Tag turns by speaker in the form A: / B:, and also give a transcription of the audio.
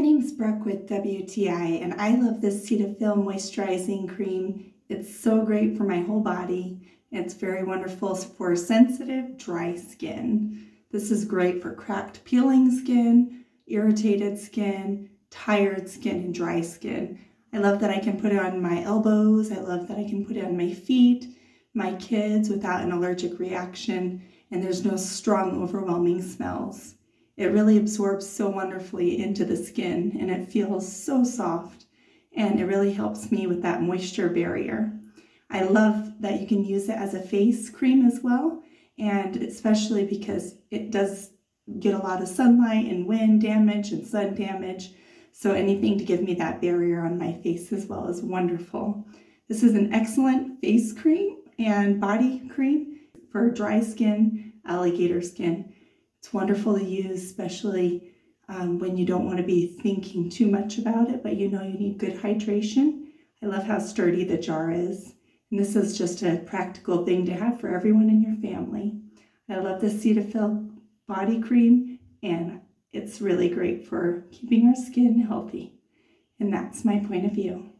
A: name's Brooke with WTI, and I love this CETAPHIL Moisturizing Cream. It's so great for my whole body. It's very wonderful for sensitive, dry skin. This is great for cracked, peeling skin, irritated skin, tired skin, and dry skin. I love that I can put it on my elbows. I love that I can put it on my feet, my kids without an allergic reaction, and there's no strong, overwhelming smells. It really absorbs so wonderfully into the skin, and it feels so soft, and it really helps me with that moisture barrier. I love that you can use it as a face cream as well, and especially because it does get a lot of sunlight and wind damage and sun damage, so anything to give me that barrier on my face as well is wonderful. This is an excellent face cream and body cream for dry skin, alligator skin. It's wonderful to use, especially when you don't want to be thinking too much about it, but you know you need good hydration. I love how sturdy the jar is. And this is just a practical thing to have for everyone in your family. I love the CETAPHIL body cream, and it's really great for keeping our skin healthy. And that's my point of view.